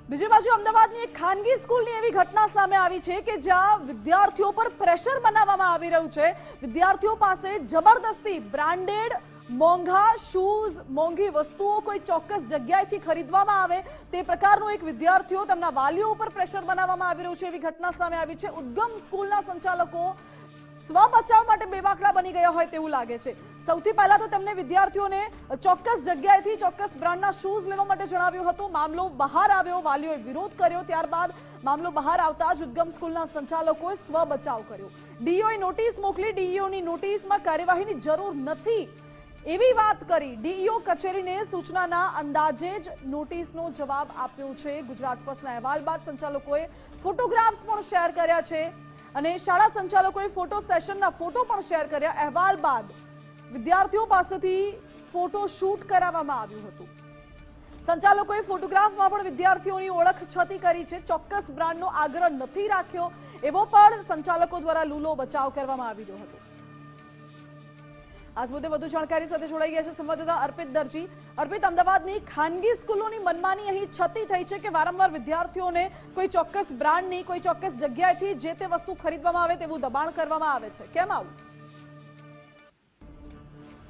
બીજી બાજુ અમદાવાદની એક ખાનગી સ્કૂલની એવી ઘટના સામે આવી છે કે જ્યાં વિદ્યાર્થીઓ પર પ્રેશર બનાવવામાં આવી રહ્યું છે। વિદ્યાર્થીઓ પાસે જબરદસ્તી બ્રાન્ડેડ મોંઘા શૂઝ, મોંઘી વસ્તુઓ કોઈ ચોક્કસ જગ્યાએથી ખરીદવામાં આવે તે પ્રકારનું એક વિદ્યાર્થીઓ તેમના વાલીઓ ઉપર પ્રેશર બનાવવામાં આવી રહ્યું છે એવી ઘટના સામે આવી છે। ઉદ્ગમ સ્કૂલના સંચાલકો સ્વ બચાવ માટે બેબાકડા બની ગયા હોય તેવું લાગે છે। સૌથી પહેલા તો તેમને વિદ્યાર્થીઓને ચોક્કસ જગ્યાએથી ચોક્કસ બ્રાન્ડના શૂઝ લેવા માટે જણાવ્યું હતું। મામલો બહાર આવ્યો, વાલીઓએ વિરોધ કર્યો, ત્યારબાદ મામલો બહાર આવતા જ ઉદ્ગમ સ્કૂલના સંચાલકોએ સ્વ બચાવ કર્યો। ડીઈઓએ નોટિસ મોકલી, ડીઈઓની નોટિસમાં કાર્યવાહીની જરૂર નથી એવી વાત કરી। ડીઈઓ કચેરીને સૂચનાના અંદાજે જ નોટિસનો જવાબ આપ્યો છે। ગુજરાત ફર્સ્ટના અહેવાલ બાદ સંચાલકોએ ફોટોગ્રાફ્સ પણ શેર કર્યા છે અને શાળા સંચાલકોએ ફોટો સેશનના ફોટો પણ શેર કર્યા। અહેવાલ બાદ વિદ્યાર્થીઓ પાસેથી ફોટો શૂટ કરાવવામાં આવ્યું હતું। સંચાલકોએ ફોટોગ્રાફમાં પણ વિદ્યાર્થીઓની ઓળખ છતી કરી છે। ચોક્કસ બ્રાન્ડનો આગ્રહ નથી રાખ્યો એવો પણ સંચાલકો દ્વારા લૂલો બચાવ કરવામાં આવી રહ્યો હતો। આજ મુદ્દે વધુ જાણકારી સાથે જોડાઈ ગયા છે સંવાદદાતા અર્પિત દરજી। અર્પિત, અમદાવાદની ખાનગી સ્કૂલોની મનમાની અહીં છતી થઈ છે કે વારંવાર વિદ્યાર્થીઓને કોઈ ચોક્કસ બ્રાન્ડની, કોઈ ચોક્કસ જગ્યાએથી જે તે વસ્તુ ખરીદવામાં આવે તેવું દબાણ કરવામાં આવે છે, કેમ આવું?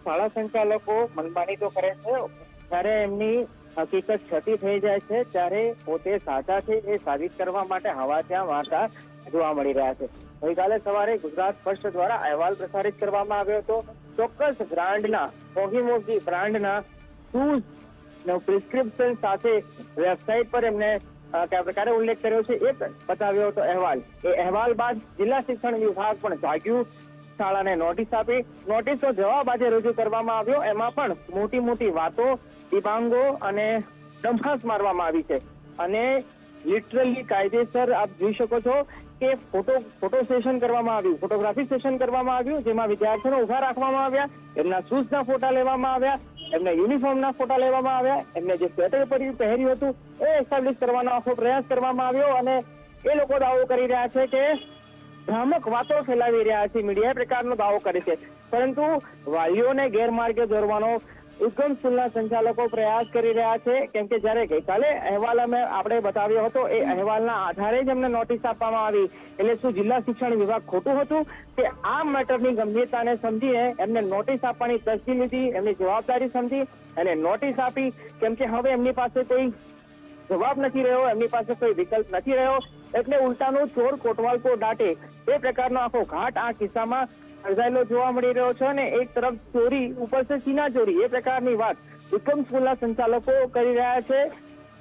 શાળા સંચાલકો મનમાની તો કરે છે, ત્યારે એમની હકીકત છતી થઈ જાય છે ત્યારે પોતે સાચા છે એ સાબિત કરવા માટે હવા ત્યાં વાર્તા જોવા મળી રહ્યા છે। ગઈકાલે સવારે ગુજરાત ફર્સ્ટ દ્વારા અહેવાલ પ્રસારિત કરવામાં આવ્યો હતો। ચોક્કસ બ્રાન્ડના, મોંઘી બ્રાન્ડના શૂઝ નો પ્રિસ્ક્રિપ્શન સાથે વેબસાઇટ પર એમને કયા પ્રકારે ઉલ્લેખ કર્યો છે એ બતાવ્યો હતો અહેવાલ। એ અહેવાલ બાદ જિલ્લા શિક્ષણ વિભાગ પણ જાગ્યું, શાળાને નોટિસ આપી। નોટિસનો જવાબ આજે રજૂ કરવામાં આવ્યો। એમાં પણ મોટી વાતો, દિબાંગો અને ડંફાસ મારવામાં આવી છે અને લિટરલી કાયદેસર આપ જોઈ શકો છો કે ફોટો સેશન કરવામાં આવ્યું, ફોટોગ્રાફી સેશન કરવામાં આવ્યું, જેમાં વિદ્યાર્થીઓને ઉભા રાખવામાં આવ્યા, એમના શૂઝના ફોટા લેવામાં આવ્યા, એમના યુનિફોર્મના ફોટા લેવામાં આવ્યા, એમને જે સ્વેટર પહેર્યું હતું એ એસ્ટાબ્લિશ કરવાનો આખો પ્રયાસ કરવામાં આવ્યો અને એ લોકો દાવો કરી રહ્યા છે કે ભ્રામક વાતો ફેલાવી રહ્યા છે, મીડિયા પ્રકારનો દાવો કરે છે, પરંતુ વાલીઓને ગેરમાર્ગે દોરવાનો ઉદ્ગમ સ્કૂલના સંચાલકો પ્રયાસ કરી રહ્યા છે। કેમ કે જ્યારે ગઈકાલે અહેવાલ આપણે બતાવ્યો હતો એ અહેવાલના આધારે જ એમને નોટિસ આપવામાં આવી। એટલે શું જિલ્લા શિક્ષણ વિભાગ ખોટું હતું કે આ મેટરની ગંભીરતાને સમજીને એમને નોટિસ આપવાની તસ્દી લીધી, એમની જવાબદારી સમજી અને નોટિસ આપી? કેમ કે હવે એમની પાસે કોઈ જવાબ નથી રહ્યો, એમની પાસે કોઈ વિકલ્પ નથી રહ્યો, એટલે ઉલટાનું ચોર કોટવાલ કો દાટે એ પ્રકારનો આખો ઘાટ આ કિસ્સામાં સર્જાયેલો જોવા મળી રહ્યો છે અને એક તરફ ચોરી ઉપર છે સીના ચોરી એ પ્રકારની વાત ઉદ્ગમ સ્કૂલના સંચાલકો કરી રહ્યા છે।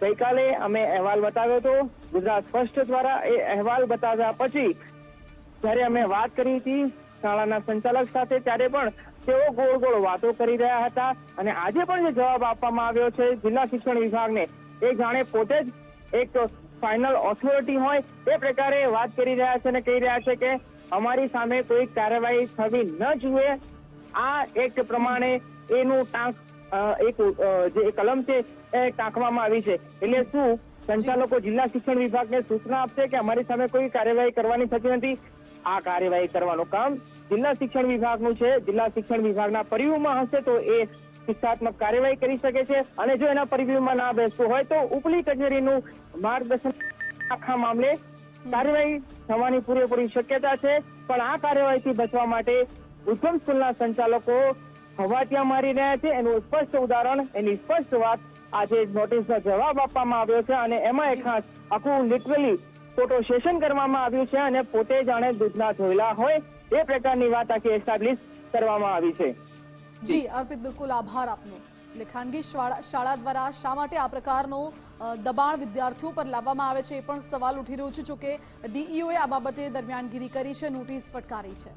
ગઈકાલે અમે અહેવાલ બતાવ્યો હતો ગુજરાત ફર્સ્ટ દ્વારા। એ અહેવાલ બતાવ્યા પછી જ્યારે અમે વાત કરી હતી શાળાના સંચાલક સાથે ત્યારે પણ તેઓ ગોળ વાતો કરી રહ્યા હતા અને આજે પણ જે જવાબ આપવામાં આવ્યો છે જિલ્લા શિક્ષણ વિભાગને એ જાણે પોતે જ એક ફાઇનલ ઓથોરિટી હોય એ પ્રકારે વાત કરી રહ્યા છે અને કહી રહ્યા છે કે અમારી સામે કોઈ કાર્યવાહી થવી ન જોઈએ। આ એક્ટ પ્રમાણે એનું ટાંક જે કલમ છે એ ટાંકવામાં આવી છે। એટલે શું સંચાલકો જિલ્લા શિક્ષણ વિભાગને સૂચના આપશે કે અમારી સામે કોઈ કાર્યવાહી કરવાની થતી નથી? આ કાર્યવાહી કરવાનું કામ જિલ્લા શિક્ષણ વિભાગનું છે। જિલ્લા શિક્ષણ વિભાગના પરિવ્યુમાં હશે તો એ શિક્ષાત્મક કાર્યવાહી કરી શકે છે અને જો એના પરિવ્યુમાં ના બેસતું હોય તો ઉપલી કચેરીનું માર્ગદર્શન આખા મામલે કાર્યવાહી થવાની પૂરેપૂરી શક્યતા છે। પણ આ કાર્યવાહીથી બચવા માટે ઉદ્ગમ સ્કૂલના સંચાલકો હવાટિયા મારી રહ્યા છે। એનું સ્પષ્ટ ઉદાહરણ, એની સ્પષ્ટ વાત આજે નોટિસનો જવાબ આપવામાં આવ્યો છે અને એમાં ખાસ આખું લિટરલી ફોટો સેશન કરવામાં આવ્યું છે અને પોતે જાણે દૂધના ધોયલા હોય એ પ્રકારની વાત આખી એસ્ટાબ્લિશ કરવામાં આવી છે। જી અર્પિત, બિલકુલ આભાર આપનો। એટલે ખાનગી શાળા દ્વારા શા માટે આ પ્રકારનો દબાણ વિદ્યાર્થીઓ પર લાવવામાં આવે છે એ પણ સવાલ ઉઠી રહ્યો છે। જોકે ડીઈઓએ આ બાબતે દરમિયાનગીરી કરી છે, નોટિસ ફટકારી છે।